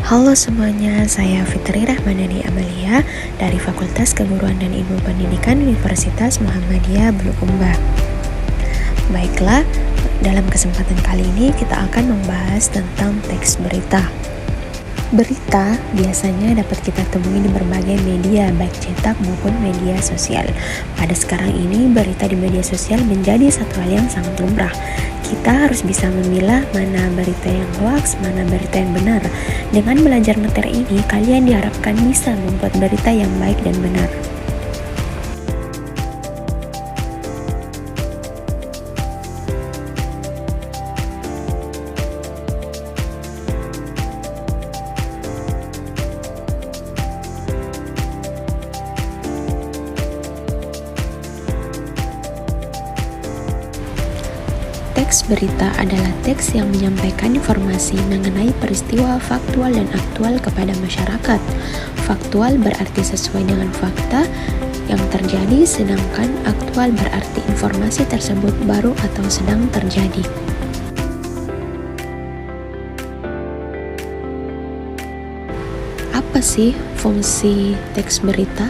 Halo semuanya, saya Fitri Rahmanani Amalia dari Fakultas Keguruan dan Ilmu Pendidikan Universitas Muhammadiyah Bulukumba. Baiklah, dalam kesempatan kali ini kita akan membahas tentang teks berita. Berita biasanya dapat kita temui di berbagai media, baik cetak maupun media sosial. Pada sekarang ini, berita di media sosial menjadi satu hal yang sangat lumrah. Kita harus bisa memilah mana berita yang hoaks, mana berita yang benar. Dengan belajar materi ini, kalian diharapkan bisa membuat berita yang baik dan benar. Teks berita adalah teks yang menyampaikan informasi mengenai peristiwa faktual dan aktual kepada masyarakat. Faktual berarti sesuai dengan fakta yang terjadi, sedangkan aktual berarti informasi tersebut baru atau sedang terjadi. Apa sih fungsi teks berita?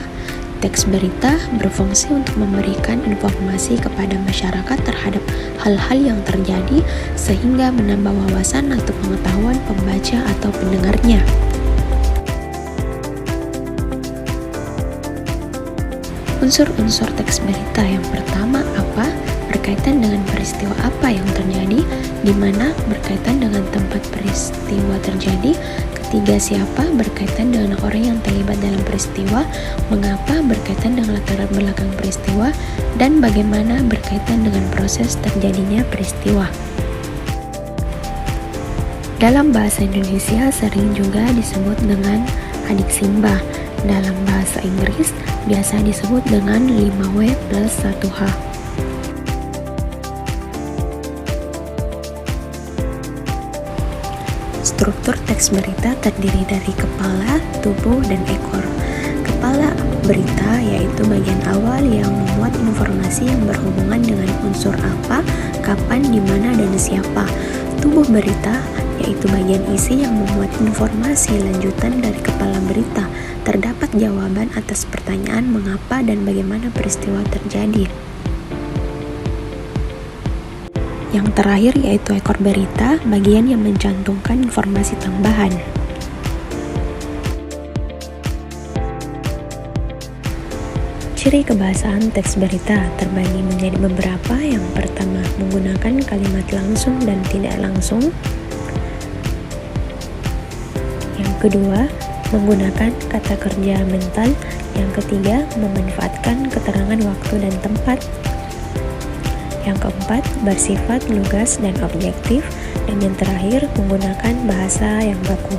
Teks berita berfungsi untuk memberikan informasi kepada masyarakat terhadap hal-hal yang terjadi sehingga menambah wawasan atau pengetahuan pembaca atau pendengarnya. Unsur-unsur teks berita yang pertama apa? Berkaitan dengan peristiwa apa yang terjadi, di mana berkaitan dengan tempat peristiwa terjadi. Ketiga, siapa? Berkaitan dengan orang yang terlibat dalam peristiwa. Mengapa? Berkaitan dengan latar belakang peristiwa. Dan bagaimana? Berkaitan dengan proses terjadinya peristiwa. Dalam bahasa Indonesia sering juga disebut dengan adik Simba. Dalam bahasa Inggris biasa disebut dengan 5W plus 1H. Struktur teks berita terdiri dari kepala, tubuh, dan ekor. Kepala berita yaitu bagian awal yang memuat informasi yang berhubungan dengan unsur apa, kapan, di mana, dan siapa. Tubuh berita yaitu bagian isi yang memuat informasi lanjutan dari kepala berita. Terdapat jawaban atas pertanyaan mengapa dan bagaimana peristiwa terjadi. Yang terakhir yaitu ekor berita, bagian yang mencantumkan informasi tambahan. Ciri kebahasaan teks berita terbagi menjadi beberapa. Yang pertama, menggunakan kalimat langsung dan tidak langsung. Yang kedua, menggunakan kata kerja mental. Yang ketiga, memanfaatkan keterangan waktu dan tempat. Yang keempat, bersifat lugas dan objektif. Dan yang terakhir, menggunakan bahasa yang baku.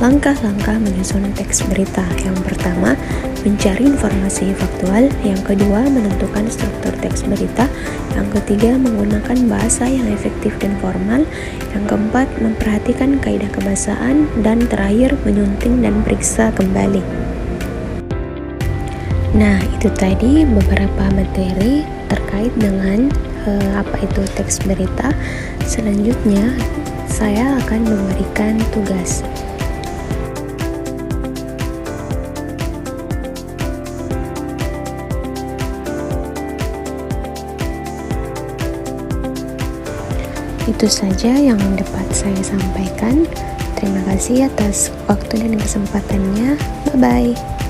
Langkah-langkah menyusun teks berita. Yang pertama, mencari informasi faktual. Yang kedua, menentukan struktur teks berita. Yang ketiga, menggunakan bahasa yang efektif dan formal. Yang keempat, memperhatikan kaidah kebahasaan. Dan terakhir, menyunting dan periksa kembali. Nah, itu tadi beberapa materi terkait dengan apa itu teks berita. Selanjutnya, saya akan memberikan tugas. Itu saja yang dapat saya sampaikan. Terima kasih atas waktu dan kesempatannya. Bye-bye.